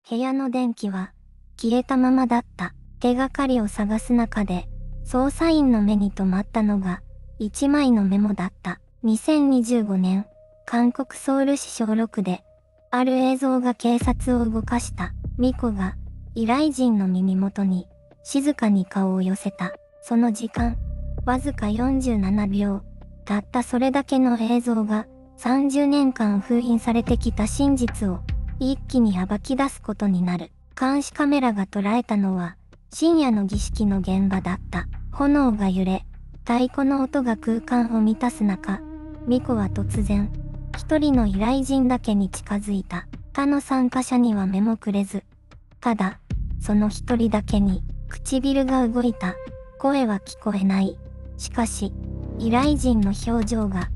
部屋の電気は消えたままだった。手がかりを探す中で、捜査員の目に留まったのが、一枚のメモだった。2025年、韓国ソウル市小6で、ある映像が警察を動かした。ミコが、依頼人の耳元に、静かに顔を寄せた。その時間、わずか47秒。たったそれだけの映像が、30年間封印されてきた真実を、一気に暴き出すことになる。監視カメラが捉えたのは、深夜の儀式の現場だった。炎が揺れ、太鼓の音が空間を満たす中、ミコは突然、一人の依頼人だけに近づいた。他の参加者には目もくれず、ただ、その一人だけに、唇が動いた。声は聞こえない。しかし、依頼人の表情が、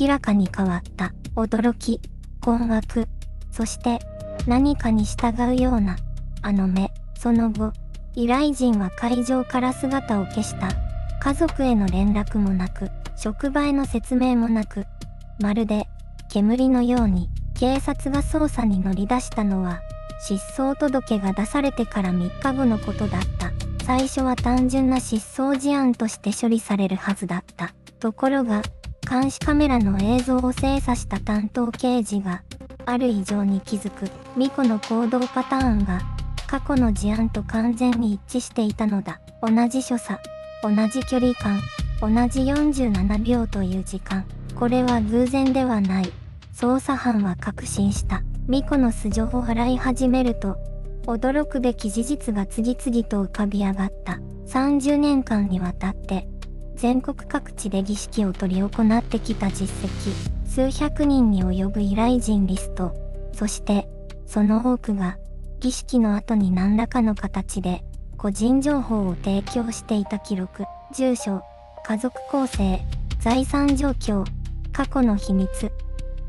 明らかに変わった。驚き、困惑、そして、何かに従うような、あの目。その後、依頼人は会場から姿を消した。家族への連絡もなく、職場への説明もなく、まるで、煙のように、警察が捜査に乗り出したのは、失踪届が出されてから3日後のことだった。最初は単純な失踪事案として処理されるはずだった。ところが、監視カメラの映像を精査した担当刑事が、ある異常に気づく。ミコの行動パターンが、過去の事案と完全に一致していたのだ。同じ所作、同じ距離感、同じ47秒という時間。これは偶然ではない。捜査班は確信した。ミコの素性を洗い始めると、驚くべき事実が次々と浮かび上がった。30年間にわたって、全国各地で儀式を執り行ってきた実績、数百人に及ぶ依頼人リスト、そして、その多くが、儀式の後に何らかの形で、個人情報を提供していた記録、住所、家族構成、財産状況、過去の秘密。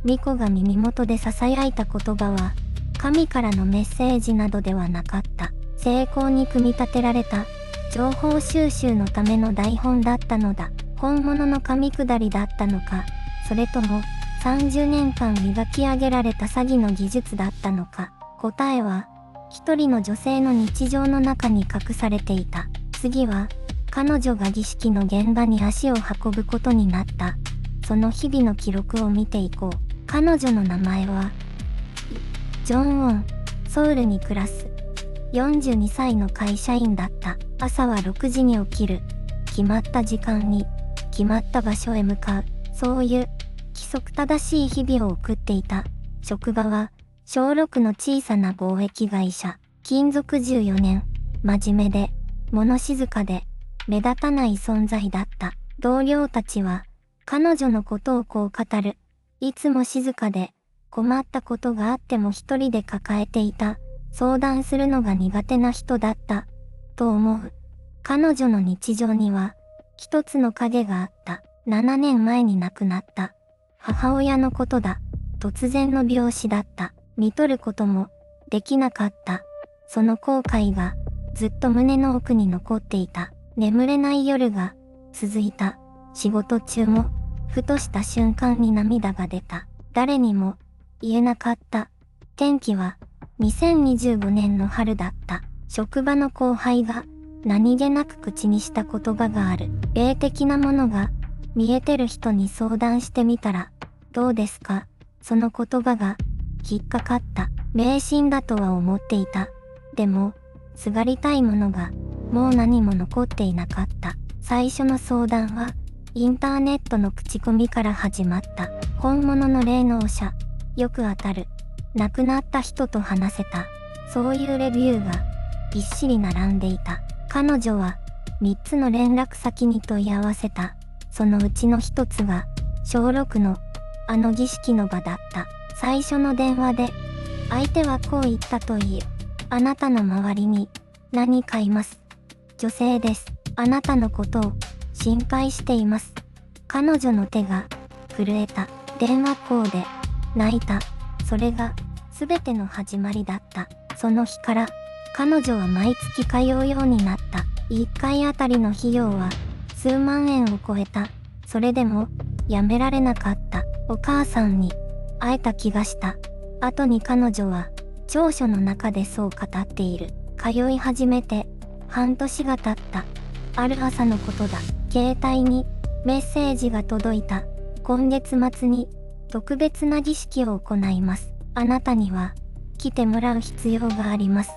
ミコが耳元で囁いた言葉は、神からのメッセージなどではなかった。精巧に組み立てられた、情報収集のための台本だったのだ。本物の噛み下りだったのか、それとも、30年間磨き上げられた詐欺の技術だったのか。答えは、一人の女性の日常の中に隠されていた。次は、彼女が儀式の現場に足を運ぶことになった。その日々の記録を見ていこう。彼女の名前は、ジョンウォン、ソウルに暮らす。42歳の会社員だった。朝は6時に起きる。決まった時間に、決まった場所へ向かう。そういう、規則正しい日々を送っていた。職場は、小6の小さな貿易会社。勤続14年。真面目で、物静かで、目立たない存在だった。同僚たちは、彼女のことをこう語る。いつも静かで、困ったことがあっても一人で抱えていた。相談するのが苦手な人だった。と思う。彼女の日常には、一つの影があった。7年前に亡くなった。母親のことだ。突然の病死だった。見とることも、できなかった。その後悔が、ずっと胸の奥に残っていた。眠れない夜が、続いた。仕事中も、ふとした瞬間に涙が出た。誰にも、言えなかった。転機は、2025年の春だった。職場の後輩が、何気なく口にした言葉がある。霊的なものが、見えてる人に相談してみたら、どうですか？その言葉が、引っかかった。迷信だとは思っていた。でも、すがりたいものが、もう何も残っていなかった。最初の相談は、インターネットの口コミから始まった。本物の霊能者、よく当たる。亡くなった人と話せた。そういうレビューが、びっしり並んでいた。彼女は、3つの連絡先に問い合わせた。そのうちの1つが、小6の、あの儀式の場だった。最初の電話で、相手はこう言ったといい。あなたの周りに、何かいます。女性です。あなたのことを、心配しています。彼女の手が、震えた。電話口で、泣いた。それが、すべての始まりだった。その日から、彼女は毎月通うようになった。1回あたりの費用は、数万円を超えた。それでも、やめられなかった。お母さんに、会えた気がした。後に彼女は、調書の中でそう語っている。通い始めて半年が経った。ある朝のことだ。携帯にメッセージが届いた。今月末に特別な儀式を行います。あなたには来てもらう必要があります。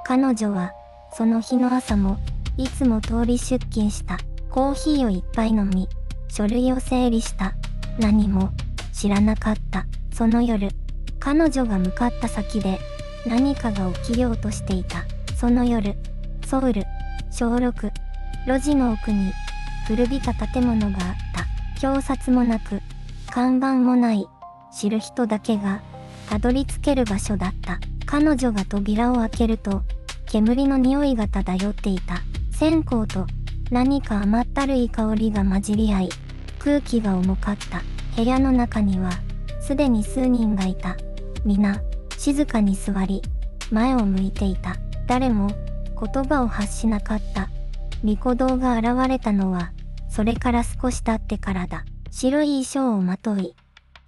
彼女はその日の朝もいつも通り出勤した。コーヒーを一杯飲み、書類を整理した。何も知らなかった。その夜、彼女が向かった先で何かが起きようとしていた。その夜、ソウル、小6、路地の奥に古びた建物があった。表札もなく、看板もない、知る人だけがたどり着ける場所だった。彼女が扉を開けると、煙の匂いが漂っていた。線香と何か甘ったるい香りが混じり合い、空気が重かった。部屋の中には、すでに数人がいた。皆、静かに座り、前を向いていた。誰も、言葉を発しなかった。巫女堂が現れたのは、それから少し経ってからだ。白い衣装をまとい、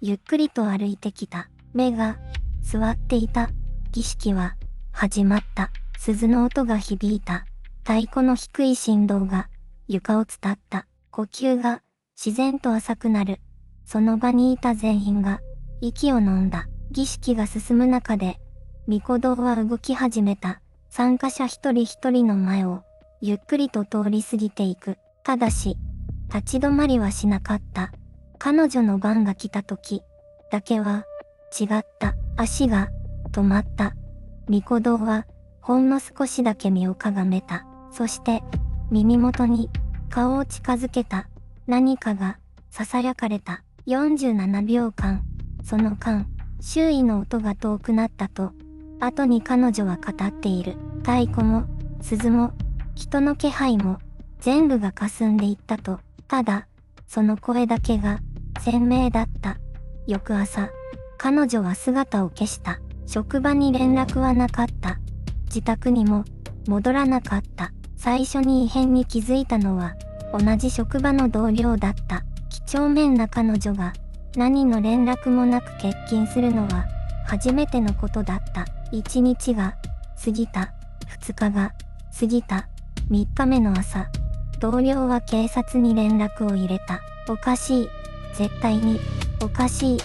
ゆっくりと歩いてきた。目が、座っていた。儀式は、始まった。鈴の音が響いた。太鼓の低い振動が、床を伝った。呼吸が、自然と浅くなる。その場にいた全員が、息を飲んだ。儀式が進む中で、巫女堂は動き始めた。参加者一人一人の前を、ゆっくりと通り過ぎていく。ただし、立ち止まりはしなかった。彼女の番が来た時、だけは、違った。足が、止まった。巫女堂は、ほんの少しだけ身をかがめた。そして、耳元に、顔を近づけた。何かが、囁かれた。47秒間。その間、周囲の音が遠くなったと、後に彼女は語っている。太鼓も、鈴も、人の気配も、全部が霞んでいったと。ただ、その声だけが、鮮明だった。翌朝、彼女は姿を消した。職場に連絡はなかった。自宅にも、戻らなかった。最初に異変に気づいたのは、同じ職場の同僚だった。几帳面な彼女が、何の連絡もなく欠勤するのは、初めてのことだった。1日が、過ぎた。2日が、過ぎた。3日目の朝、同僚は警察に連絡を入れた。おかしい。絶対に、おかしい。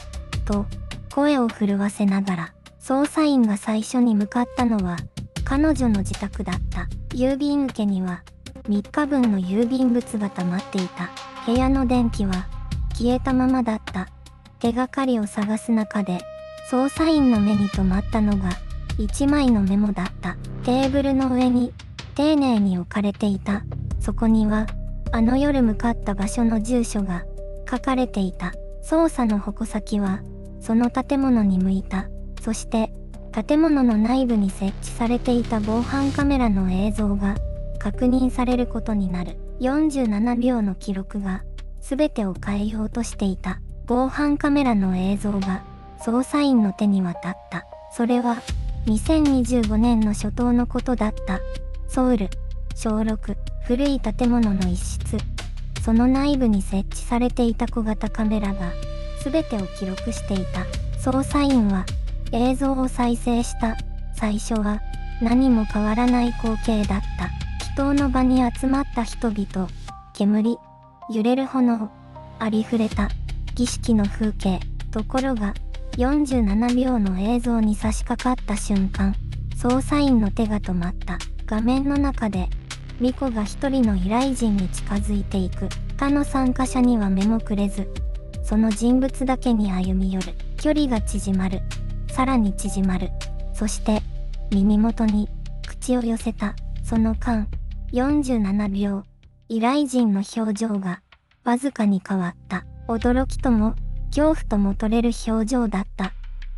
と、声を震わせながら、捜査員が最初に向かったのは、彼女の自宅だった。郵便受けには、3日分の郵便物が溜まっていた。部屋の電気は、消えたままだった。手がかりを探す中で、捜査員の目に留まったのが、一枚のメモだった。テーブルの上に、丁寧に置かれていた。そこには、あの夜向かった場所の住所が、書かれていた。捜査の矛先は、その建物に向いた。そして、建物の内部に設置されていた防犯カメラの映像が、確認されることになる。47秒の記録が、すべてを変えようとしていた。防犯カメラの映像が、捜査員の手に渡った。それは、2025年の初頭のことだった。ソウル、小6、古い建物の一室。その内部に設置されていた小型カメラが、すべてを記録していた。捜査員は、映像を再生した。最初は、何も変わらない光景だった。祈祷の場に集まった人々、煙、揺れる炎、ありふれた、儀式の風景。ところが、47秒の映像に差し掛かった瞬間、捜査員の手が止まった。画面の中で、巫女が一人の依頼人に近づいていく。他の参加者には目もくれず、その人物だけに歩み寄る。距離が縮まる。さらに縮まる。そして、耳元に、口を寄せた。その間、47秒、依頼人の表情が、わずかに変わった。驚きとも、恐怖とも取れる表情だった。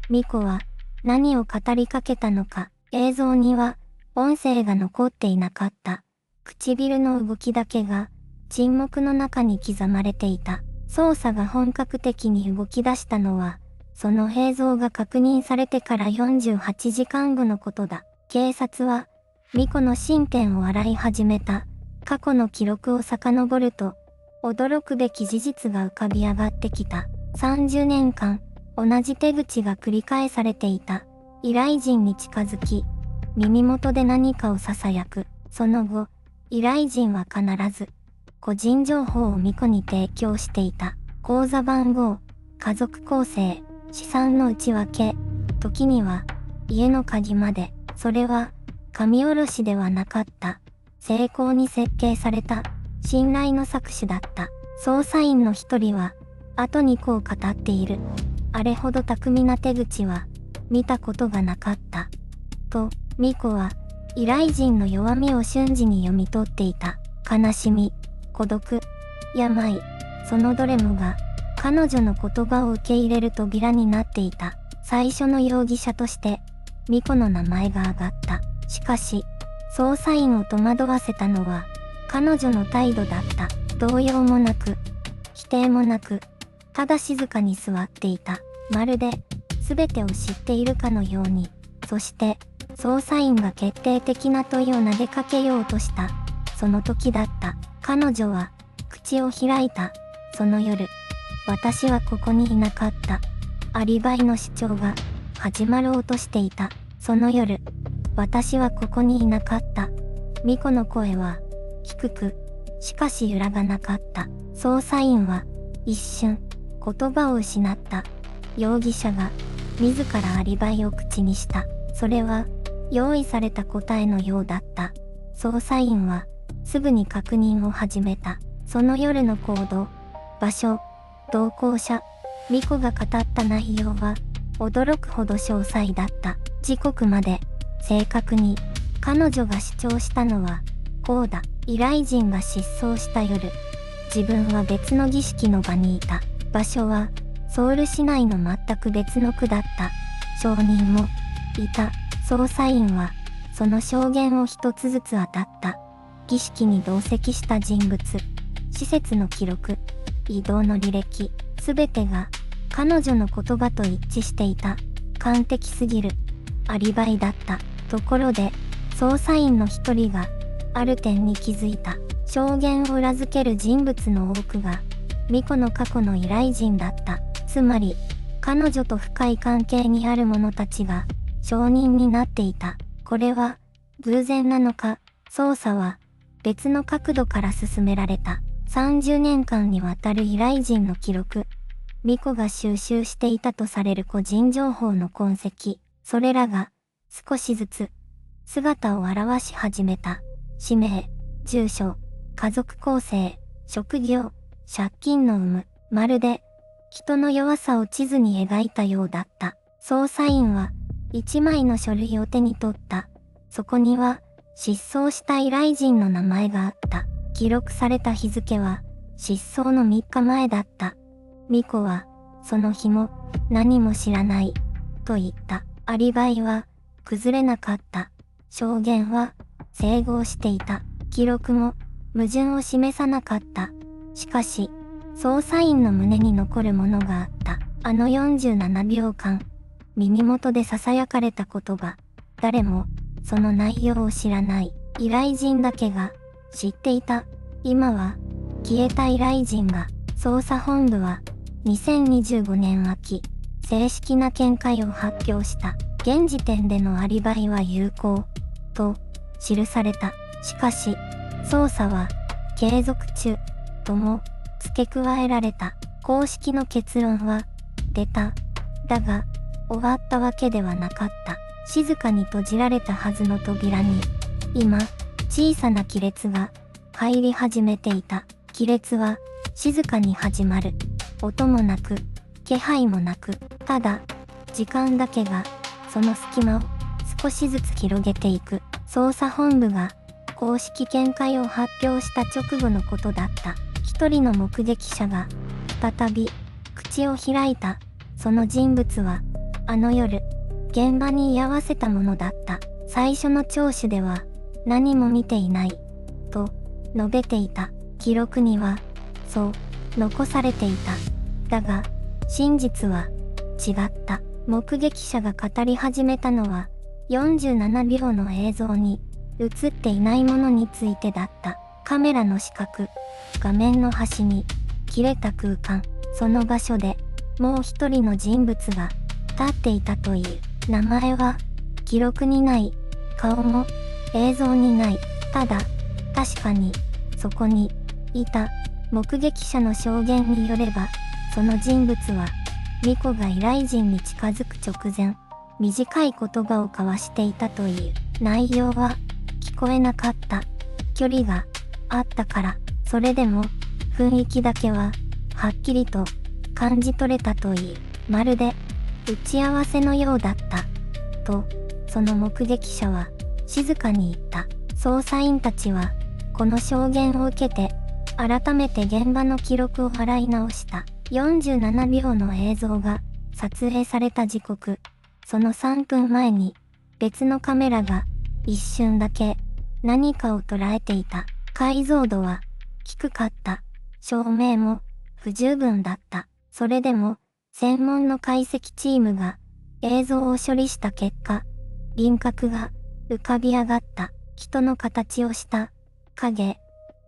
巫女は、何を語りかけたのか。映像には、音声が残っていなかった。唇の動きだけが、沈黙の中に刻まれていた。捜査が本格的に動き出したのは、その映像が確認されてから48時間後のことだ。警察は、巫女の身辺を洗い始めた。過去の記録を遡ると、驚くべき事実が浮かび上がってきた。30年間、同じ手口が繰り返されていた。依頼人に近づき、耳元で何かを囁く。その後、依頼人は必ず、個人情報を巫女に提供していた。口座番号、家族構成、資産の内訳、時には、家の鍵まで。それは、神下ろしではなかった。精巧に設計された、信頼の搾取だった。捜査員の一人は、後にこう語っている。あれほど巧みな手口は、見たことがなかった。と、巫女は、依頼人の弱みを瞬時に読み取っていた。悲しみ、孤独、病、そのどれもが、彼女の言葉を受け入れる扉になっていた。最初の容疑者として、巫女の名前が挙がった。しかし、捜査員を戸惑わせたのは、彼女の態度だった。動揺もなく、否定もなく、ただ静かに座っていた。まるで、全てを知っているかのように。そして、捜査員が決定的な問いを投げかけようとした。その時だった。彼女は、口を開いた。その夜、私はここにいなかった。アリバイの主張が、始まろうとしていた。その夜、私はここにいなかった。巫女の声は、低く、しかし揺らがなかった。捜査員は、一瞬、言葉を失った。容疑者が、自らアリバイを口にした。それは、用意された答えのようだった。捜査員は、すぐに確認を始めた。その夜の行動、場所、同行者、巫女が語った内容は、驚くほど詳細だった。時刻まで、正確に、彼女が主張したのは、こうだ。依頼人が失踪した夜、自分は別の儀式の場にいた。場所は、ソウル市内の全く別の区だった。証人も、いた。捜査員は、その証言を一つずつ当たった。儀式に同席した人物、施設の記録、移動の履歴、すべてが、彼女の言葉と一致していた。完璧すぎる。アリバイだった。ところで、捜査員の一人が、ある点に気づいた。証言を裏付ける人物の多くが、巫女の過去の依頼人だった。つまり、彼女と深い関係にある者たちが、証人になっていた。これは、偶然なのか、捜査は、別の角度から進められた。30年間にわたる依頼人の記録。巫女が収集していたとされる個人情報の痕跡。それらが、少しずつ、姿を現し始めた。氏名、住所、家族構成、職業、借金の有無。まるで、人の弱さを地図に描いたようだった。捜査員は、一枚の書類を手に取った。そこには、失踪した依頼人の名前があった。記録された日付は、失踪の3日前だった。巫女は、その日も、何も知らない、と言った。アリバイは、崩れなかった。証言は、整合していた。記録も、矛盾を示さなかった。しかし、捜査員の胸に残るものがあった。あの47秒間、耳元で囁かれた言葉。誰も、その内容を知らない。依頼人だけが、知っていた。今は、消えた依頼人が、捜査本部は、2025年秋、正式な見解を発表した。現時点でのアリバイは有効、と、記された。しかし、捜査は、継続中、とも、付け加えられた。公式の結論は、出た。だが、終わったわけではなかった。静かに閉じられたはずの扉に、今、小さな亀裂が、入り始めていた。亀裂は、静かに始まる。音もなく、気配もなく、ただ、時間だけが、その隙間を、少しずつ広げていく。捜査本部が、公式見解を発表した直後のことだった。一人の目撃者が、再び、口を開いた。その人物は、あの夜、現場に居合わせたものだった。最初の聴取では、何も見ていない、と、述べていた。記録には、そう、残されていた。だが、真実は、違った。目撃者が語り始めたのは、47秒の映像に、映っていないものについてだった。カメラの死角、画面の端に、切れた空間、その場所で、もう一人の人物が、立っていたという。名前は、記録にない。顔も、映像にない。ただ、確かに、そこに、いた。目撃者の証言によれば、その人物は、巫女が依頼人に近づく直前、短い言葉を交わしていたという。内容は、聞こえなかった。距離があったから、それでも、雰囲気だけは、はっきりと感じ取れたといい、まるで、打ち合わせのようだった。と、その目撃者は、静かに言った。捜査員たちは、この証言を受けて、改めて現場の記録を洗い直した。47秒の映像が撮影された時刻、その3分前に別のカメラが一瞬だけ何かを捉えていた。解像度は低かった。照明も不十分だった。それでも専門の解析チームが映像を処理した結果、輪郭が浮かび上がった。人の形をした影、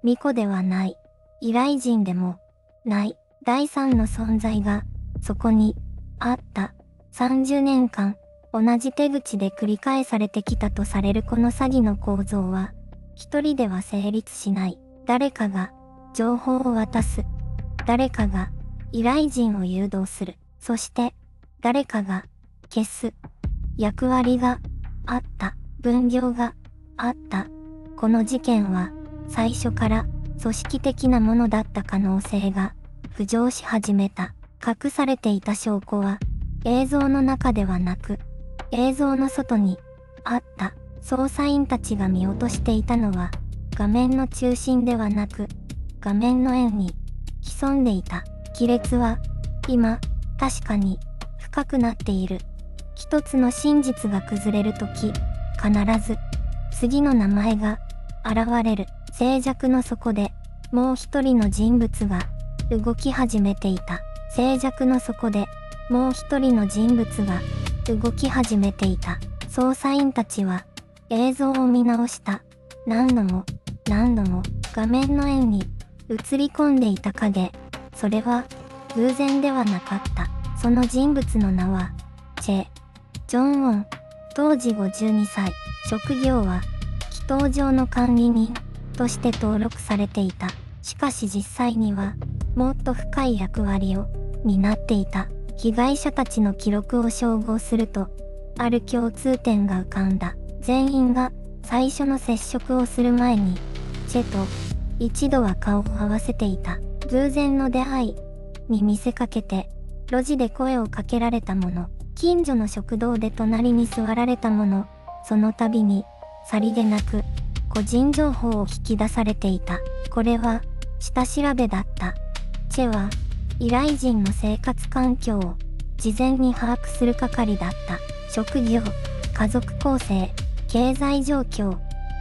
巫女ではない。依頼人でもない。第三の存在がそこにあった。30年間同じ手口で繰り返されてきたとされるこの詐欺の構造は一人では成立しない。誰かが情報を渡す。誰かが依頼人を誘導する。そして誰かが消す。役割があった。分業があった。この事件は最初から組織的なものだった可能性が浮上し始めた。隠されていた証拠は映像の中ではなく映像の外にあった。捜査員たちが見落としていたのは画面の中心ではなく画面の円に潜んでいた。亀裂は今確かに深くなっている。一つの真実が崩れるとき必ず次の名前が現れる。静寂の底でもう一人の人物が動き始めていた。静寂の底でもう一人の人物が動き始めていた。捜査員たちは映像を見直した。何度も何度も画面の円に映り込んでいた影。それは偶然ではなかった。その人物の名はチェ・ジョンウォン。当時52歳。職業は祈祷場の管理人として登録されていた。しかし実際にはもっと深い役割を担っていた。被害者たちの記録を照合すると、ある共通点が浮かんだ。全員が最初の接触をする前に、チェと一度は顔を合わせていた。偶然の出会いに見せかけて、路地で声をかけられたもの、近所の食堂で隣に座られたもの、その度に、さりげなく、個人情報を引き出されていた。これは、下調べだった。チェは、依頼人の生活環境を事前に把握する係だった。職業、家族構成、経済状況、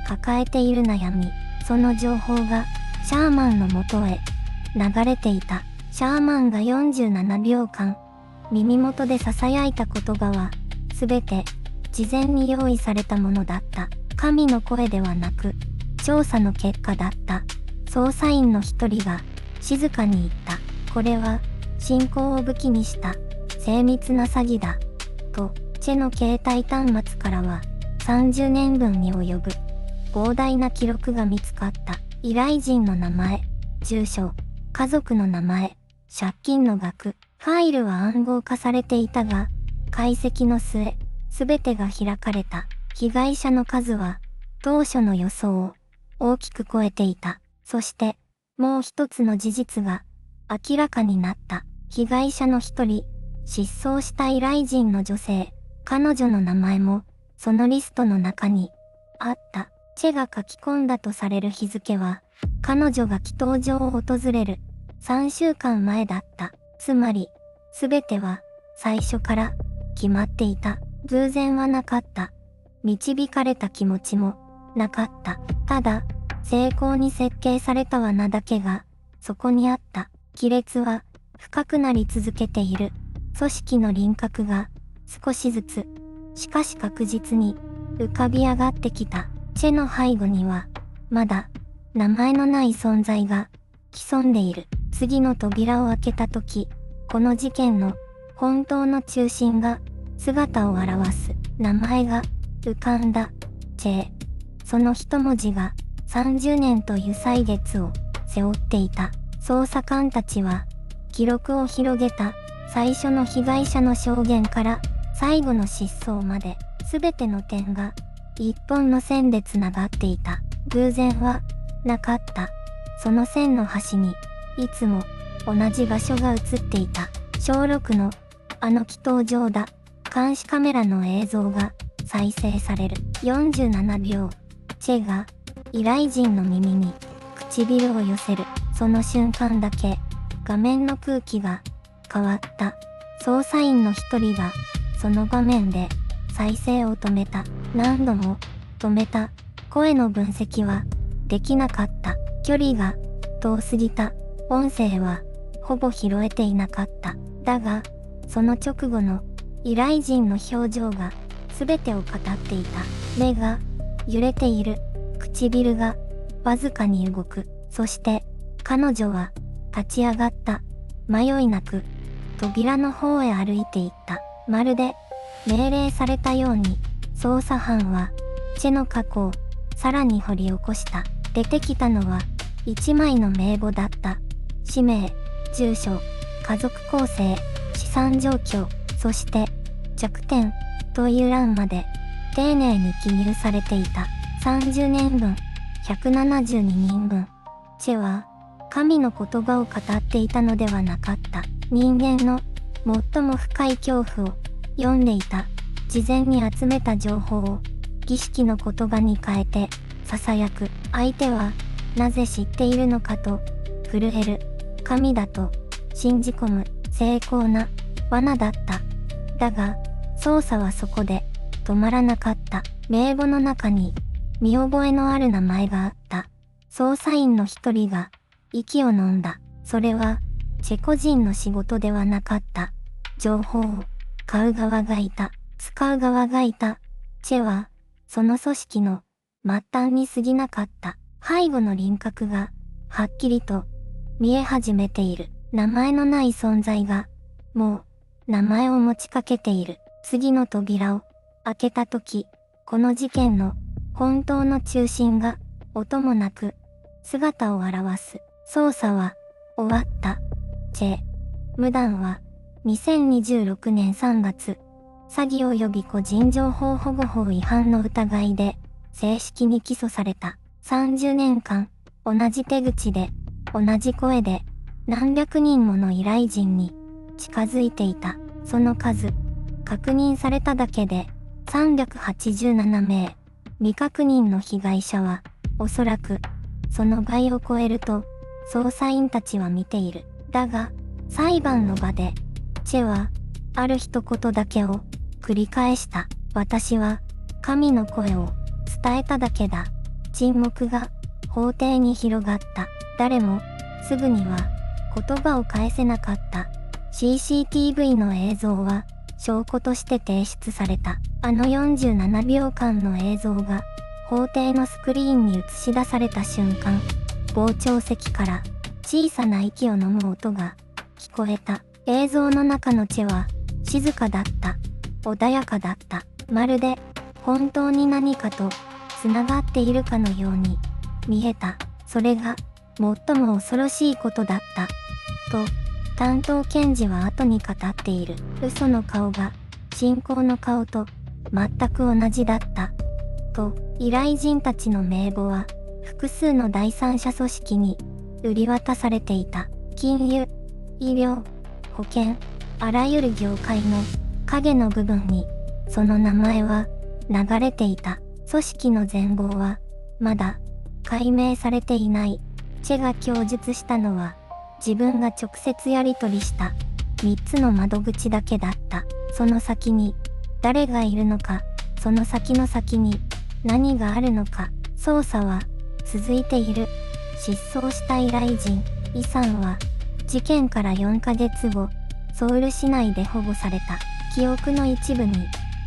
抱えている悩み、その情報がシャーマンのもとへ流れていた。シャーマンが47秒間、耳元で囁いた言葉は、すべて事前に用意されたものだった。神の声ではなく、調査の結果だった。捜査員の一人が静かに言った。これは信仰を武器にした精密な詐欺だ。と、チェの携帯端末からは30年分に及ぶ膨大な記録が見つかった。依頼人の名前、住所、家族の名前、借金の額、ファイルは暗号化されていたが、解析の末、すべてが開かれた。被害者の数は当初の予想を大きく超えていた。そして、もう一つの事実が明らかになった。被害者の一人、失踪した依頼人の女性、彼女の名前もそのリストの中にあった。チェが書き込んだとされる日付は、彼女が祈祷場を訪れる3週間前だった。つまり、すべては最初から決まっていた。偶然はなかった。導かれた気持ちもなかった。ただ、精巧に設計された罠だけがそこにあった。亀裂は深くなり続けている。組織の輪郭が少しずつ、しかし確実に浮かび上がってきた。チェの背後には、まだ名前のない存在が潜んでいる。次の扉を開けたとき、この事件の本当の中心が姿を表す名前が浮かんだ。チェ。その一文字が30年という歳月を背負っていた。捜査官たちは記録を広げた。最初の被害者の証言から最後の失踪まで全ての点が一本の線でつながっていた。偶然はなかった。その線の端にいつも同じ場所が映っていた。小6のあの祈祷場だ。監視カメラの映像が再生される。47秒。チェが依頼人の耳に唇を寄せる。その瞬間だけ画面の空気が変わった。捜査員の一人がその場面で再生を止めた。何度も止めた。声の分析はできなかった。距離が遠すぎた。音声はほぼ拾えていなかった。だが、その直後の依頼人の表情が全てを語っていた。目が揺れている。唇がわずかに動く。そして彼女は立ち上がった。迷いなく扉の方へ歩いていった。まるで命令されたように捜査班はチェの過去をさらに掘り起こした。出てきたのは一枚の名簿だった。氏名、住所、家族構成、資産状況、そして弱点という欄まで丁寧に記入されていた。30年分、172人分。チェは神の言葉を語っていたのではなかった。人間の最も深い恐怖を読んでいた。事前に集めた情報を儀式の言葉に変えて囁く。相手はなぜ知っているのかと震える。神だと信じ込む精巧な罠だった。だが捜査はそこで止まらなかった。名簿の中に見覚えのある名前があった。捜査員の一人が息を飲んだ。それはチェ個人の仕事ではなかった。情報を買う側がいた。使う側がいた。チェはその組織の末端に過ぎなかった。背後の輪郭がはっきりと見え始めている。名前のない存在がもう名前を持ちかけている。次の扉を開けた時、この事件の本当の中心が音もなく姿を現す。捜査は終わった。チェ・ムダンは2026年3月、詐欺及び個人情報保護法違反の疑いで正式に起訴された。30年間、同じ手口で、同じ声で、何百人もの依頼人に近づいていた。その数、確認されただけで387名。未確認の被害者は、おそらく、その倍を超えると、捜査員たちは見ている。だが、裁判の場で、チェは、ある一言だけを繰り返した。私は、神の声を伝えただけだ。沈黙が法廷に広がった。誰もすぐには言葉を返せなかった。CCTV の映像は証拠として提出された。あの47秒間の映像が法廷のスクリーンに映し出された瞬間、傍聴席から小さな息を飲む音が聞こえた。映像の中のチェは静かだった。穏やかだった。まるで本当に何かとつながっているかのように見えた。それが最も恐ろしいことだった。と、担当検事は後に語っている。嘘の顔が信仰の顔と全く同じだった。と、依頼人たちの名簿は複数の第三者組織に売り渡されていた。金融、医療、保険、あらゆる業界の影の部分にその名前は流れていた。組織の全貌はまだ解明されていない。チェが供述したのは自分が直接やり取りした3つの窓口だけだった。その先に誰がいるのか、その先の先に何があるのか。捜査は続いている。失踪した依頼人、イさんは事件から4ヶ月後、ソウル市内で保護された。記憶の一部に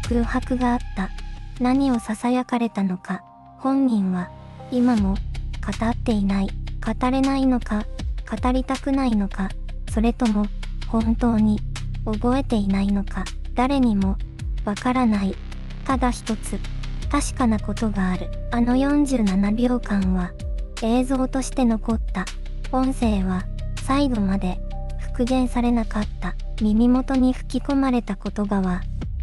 空白があった。何を囁かれたのか、本人は今も語っていない。語れないのか、語りたくないのか、それとも本当に覚えていないのか。誰にもわからない。ただ一つ、確かなことがある。あの47秒間は、映像として残った。音声は、最後まで、復元されなかった。耳元に吹き込まれた言葉は、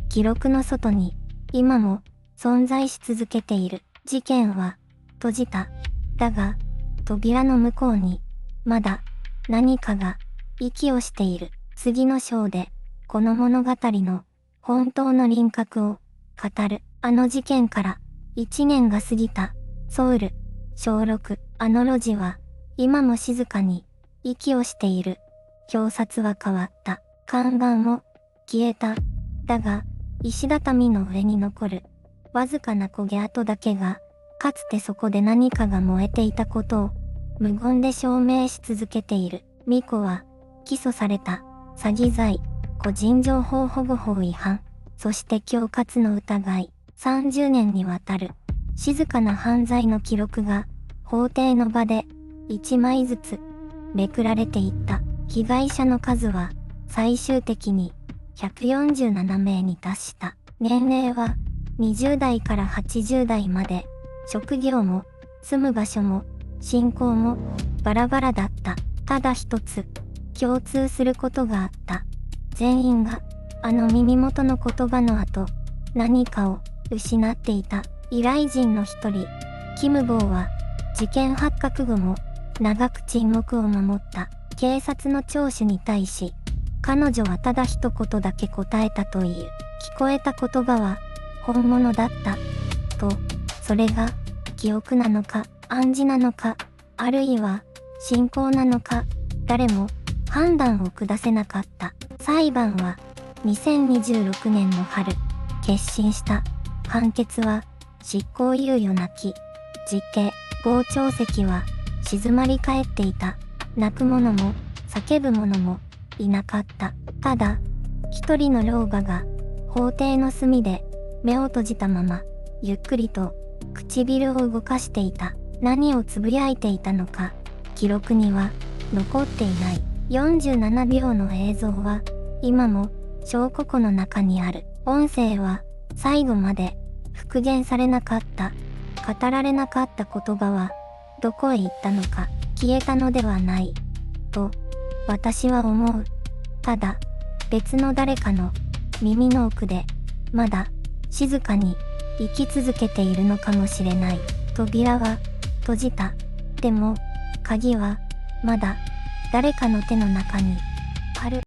記録の外に、今も、存在し続けている。事件は、閉じた。だが、扉の向こうに、まだ、何かが、息をしている。次の章で、この物語の、本当の輪郭を、語る。あの事件から、1年が過ぎた。ソウル、小6。あの路地は、今も静かに、息をしている。表札は変わった。看板も、消えた。だが、石畳の上に残る、わずかな焦げ跡だけが、かつてそこで何かが燃えていたことを、無言で証明し続けている。ミコは、起訴された。詐欺罪、個人情報保護法違反、そして恐喝の疑い。30年にわたる、静かな犯罪の記録が、法廷の場で、1枚ずつ、めくられていった。被害者の数は、最終的に、147名に達した。年齢は、20代から80代まで、職業も、住む場所も、信仰も、バラバラだった。ただ一つ、共通することがあった。全員が、あの耳元の言葉の後、何かを失っていた。依頼人の一人、キムボーは、事件発覚後も、長く沈黙を守った。警察の聴取に対し、彼女はただ一言だけ答えたという。聞こえた言葉は、本物だった。と、それが、記憶なのか、暗示なのか、あるいは、信仰なのか、誰も、判断を下せなかった。裁判は、2026年の春、結審した。判決は、執行猶予なき。実刑、傍聴席は、静まり返っていた。泣く者も、叫ぶ者も、いなかった。ただ、一人の老婆が、法廷の隅で、目を閉じたまま、ゆっくりと、唇を動かしていた。何をつぶやいていたのか、記録には、残っていない。47秒の映像は、今も、証拠庫の中にある。音声は、最後まで、復元されなかった。語られなかった言葉は、どこへ行ったのか、消えたのではない。と、私は思う。ただ、別の誰かの、耳の奥で、まだ、静かに、生き続けているのかもしれない。扉は、閉じた。でも、鍵は、まだ、誰かの手の中に、ある。